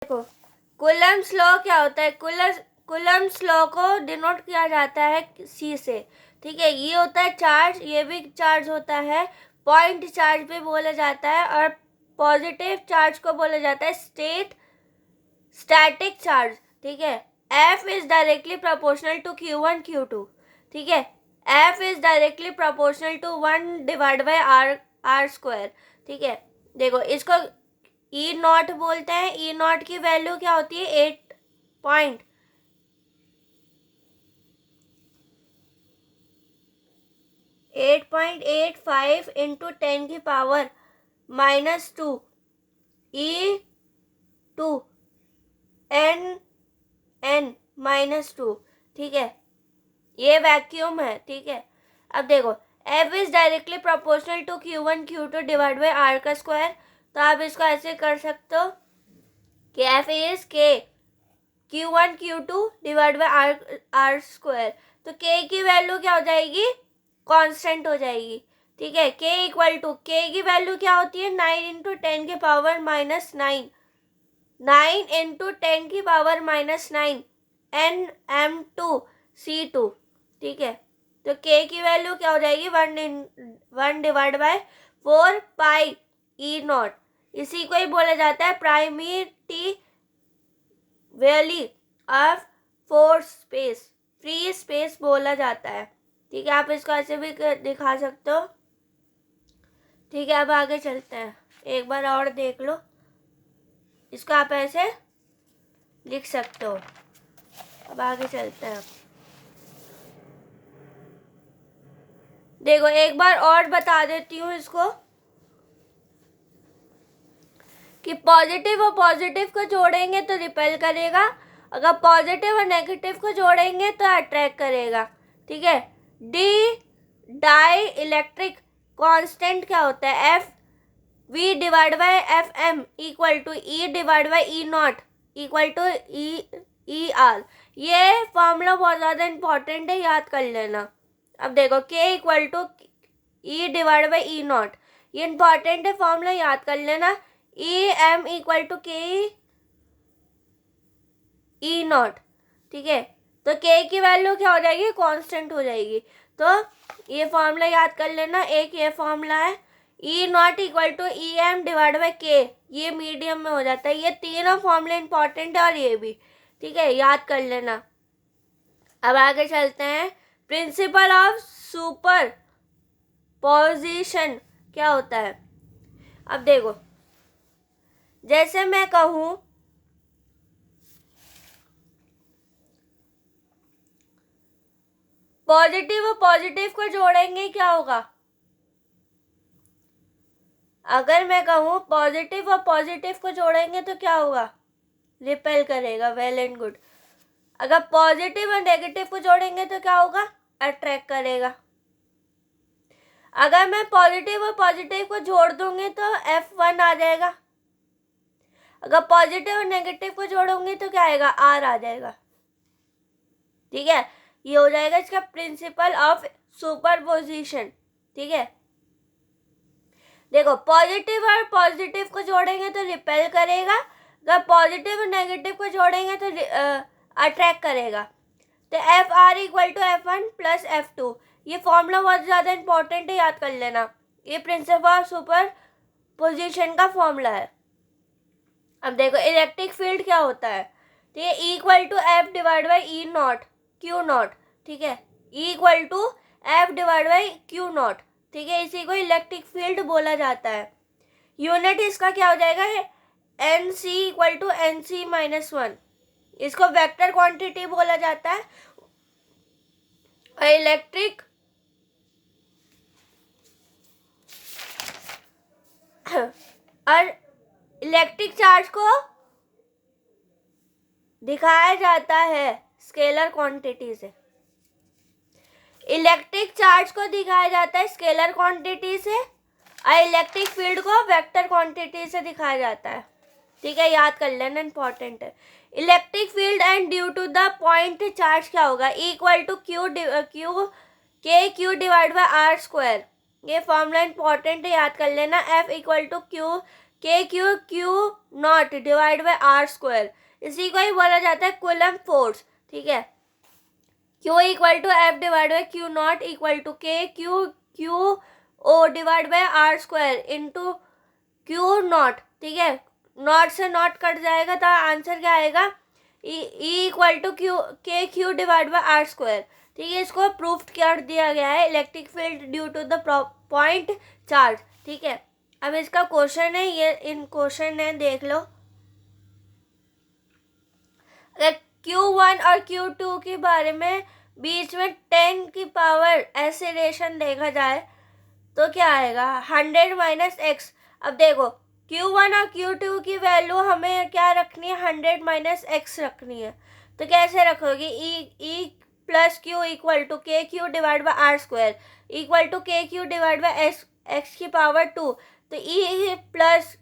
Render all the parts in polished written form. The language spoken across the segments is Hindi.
देखो कूलम्ब्स लॉ क्या होता है, कूलम्ब्स लॉ को डिनोट किया जाता है सी से, ठीक है। ये होता है चार्ज, ये भी चार्ज होता है, पॉइंट चार्ज भी बोला जाता है, और पॉजिटिव चार्ज को बोला जाता है स्टैटिक चार्ज, ठीक है। F is directly proportional to Q1 Q2, ठीक है। F is directly proportional to 1/r², ठीक है। देखो इसको E नॉट बोलते हैं। E नॉट की वैल्यू क्या होती है, 8.85 इंटू 10⁻⁻² E2 n-2, ठीक है। ये वैक्यूम है, ठीक है। अब देखो F is directly proportional to Q1 Q2 divide by r², तो आप इसको ऐसे कर सकते हो कि F is K Q1 Q2 divide by r², तो K की वैल्यू क्या हो जाएगी, कांस्टेंट हो जाएगी, ठीक है। K इक्वल टू, K की वैल्यू क्या होती है, 9 इंटू 10⁻⁹ 9 इंटू 10⁻⁹ nm2c2, ठीक है। तो K की वैल्यू क्या हो जाएगी, 1/4 पाई E नॉट। इसी को ही बोला जाता है primary value of four space, free space बोला जाता है, ठीक है। आप इसको ऐसे भी दिखा सकते हो, ठीक है। अब आगे चलते हैं, एक बार और देख लो, इसको आप ऐसे लिख सकते हो। अब आगे चलते हैं, देखो एक बार और बता देती हूँ इसको कि पॉजिटिव और पॉजिटिव को जोड़ेंगे तो रिपेल करेगा, अगर पॉजिटिव और नेगेटिव को जोड़ेंगे तो अट्रैक्ट करेगा, ठीक है। डी डाई इलेक्ट्रिक कांस्टेंट क्या होता है, F V divide by F M equal to E divide by E not equal to E R. ये फॉर्मूला बहुत ज़्यादा इंपॉर्टेंट है, याद कर लेना। अब देखो K equal to E divide by E not, ये इंपॉर्टेंट है फॉर्मूला, याद कर लेना। E M equal to K E not, ठीक है। तो K की वैल्यू क्या हो जाएगी, कांस्टेंट हो जाएगी। तो ये फॉर्मूला याद कर लेना, एक ये फॉर्मूला है, E not equal to E M divide by K, ये मीडियम में हो जाता है। ये तीनों फॉर्मूले इंपॉर्टेंट है और ये भी, ठीक है, याद कर लेना। अब आगे चलते हैं, प्रिंसिपल ऑफ सुपर पोजिशन क्या होता है। अब देखो जैसे मैं कहूं पॉजिटिव और पॉजिटिव को जोड़ेंगे क्या होगा, अगर मैं कहूं पॉजिटिव और पॉजिटिव को जोड़ेंगे तो क्या होगा, रिपेल करेगा, वेल एंड गुड। अगर पॉजिटिव और नेगेटिव को जोड़ेंगे तो क्या होगा, अट्रैक्ट करेगा। अगर मैं पॉजिटिव और पॉजिटिव को जोड़ दूंगी तो F1 आ जाएगा, अगर पॉजिटिव और नेगेटिव को जोड़ूंगी तो क्या आएगा, R आ जाएगा, ठीक है। ये हो जाएगा इसका प्रिंसिपल ऑफ सुपरपोजिशन, ठीक है। देखो पॉजिटिव और पॉजिटिव को जोड़ेंगे तो रिपेल करेगा, अगर पॉजिटिव और नेगेटिव को जोड़ेंगे तो अट्रैक्ट करेगा। तो FR equal to F1 plus F2, ये फॉर्मूला बहुत ज़्यादा इंपॉर्टेंट है, याद कर लेना। ये प्रिंसिपल ऑफ सुपर पोजिशन का फॉर्मूला है। अब देखो इलेक्ट्रिक फील्ड क्या होता है, तो ये equal to F divide by E not Q not, ठीक है। Equal to F divide by Q not, ठीक है। इसी को इलेक्ट्रिक फील्ड बोला जाता है। यूनिट इसका क्या हो जाएगा, NC इक्वल टू NC-1, इसको वेक्टर क्वांटिटी बोला जाता है। और इलेक्ट्रिक चार्ज को दिखाया जाता है स्केलर क्वांटिटी से, इलेक्ट्रिक चार्ज को दिखाया जाता है स्केलर क्वांटिटी से, और इलेक्ट्रिक फील्ड को वेक्टर क्वांटिटी से दिखाया जाता है, ठीक है, याद कर लेना, इंपॉर्टेंट है। Electric field and due to the point charge क्या होगा, equal to Q divide by R², ये फॉर्मूला इंपॉर्टेंट है, याद कर लेना। F equal to K Q Q not divide by R square, इसी को ही बोला जाता है कूलम फोर्स, ठीक है। Q equal to F divide by Q not equal to K Q Q O divide by R square into Q not, ठीक है। नॉट से नॉट कट जाएगा तो आंसर क्या आएगा, E equal to K Q divide by R square, ठीक है। इसको प्रूफ कर दिया गया है electric field due to the point charge, ठीक है। अब इसका क्वेश्चन है, ये इन क्वेश्चन है, देख लो। अगर Q1 और Q2 के बारे में बीच में 10 की पावर एक्सेलरेशन देखा जाए तो क्या आएगा, 100 माइनस एक्स। अब देखो Q1 और Q2 की वैल्यू हमें क्या रखनी है, 100 माइनस एक्स रखनी है। तो कैसे रखोगे, E plus Q equal to K Q divide by R square equal to K Q divide by X की पावर 2। तो E plus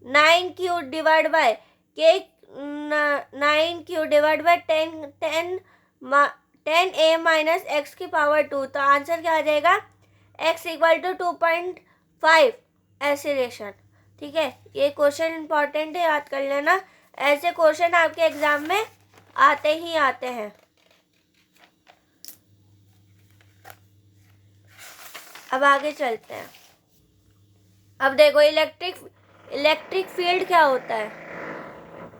9q divide by K 9q divide by 10 a minus X की पावर 2। तो आंसर क्या आ जाएगा, x इक्वल टू 2.5 एक्सीलरेशन, ठीक है। ये क्वेश्चन इंपॉर्टेंट है, याद कर लेना। ऐसे क्वेश्चन आपके एग्जाम में आते ही आते हैं। अब आगे चलते हैं। अब देखो इलेक्ट्रिक फील्ड क्या होता है।